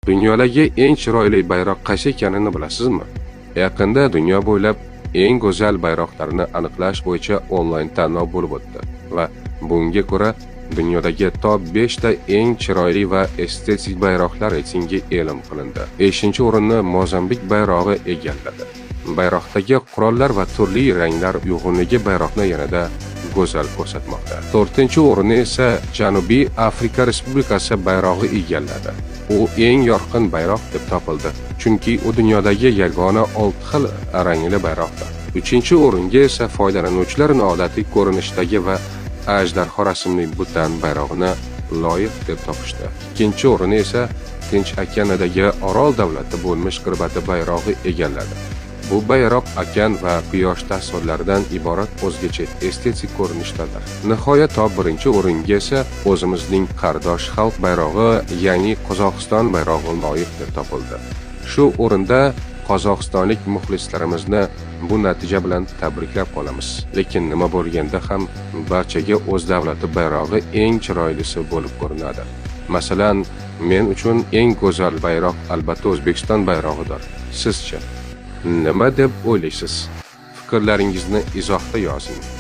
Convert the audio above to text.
Dunyodagi eng chiroyli bayroq qaysi ekanini bilasizmi? Yaqinda dunyo bo'ylab eng go'zal bayroqlarni aniqlash bo'yicha onlayn tanlov bo'lib o'tdi va bunga ko'ra dunyodagi top 5 ta eng chiroyli va estetik bayroqlar reytingi e'lon qilindi. 5-o'rinni Mozambik bayrog'i egalladi. Bayroqdagi qurollar va turli ranglar uyg'unligi bayroqni yanada go'zal ko'rsatmoqda. 4-o'rinni esa Janubiy Afrika Respublikasi bayrog'i egalladi. U eng yorqin bayroq deb topildi, chunki u dunyodagi yagona 6 xil rangli bayroqdir. 3-o'ringa esa foydalanuvchilar noodatiy ko'rinishdagi va ajdarho rasmli Butan bayrog'ini loyiq deb topishdi. 2-o'rinni esa Tinch okeanidagi Orol davlati bo'lmish qirbati bayrog'i egalladi. Bu bayroq okean va quyosh tasvirlaridan iborat o'zgacha estetik ko'rinishdadir. Nihoyat top 1-o'ringa esa o'zimizning qardosh xalq bayrog'i, ya'ni Qozog'iston bayrog'i loyiq deb topildi. Shu o'rinda qozog'istonlik muxlislarimizni bu natija bilan tabriklab qolamiz. Lekin nima bo'lganda ham barchaga o'z davlati bayrog'i eng chiroylisi bo'lib ko'rinadi. Masalan, men uchun eng go'zal bayroq albatta O'zbekiston bayrog'idir. Sizchi nima deb o'ylaysiz? Fikrlaringizni izohda yozing.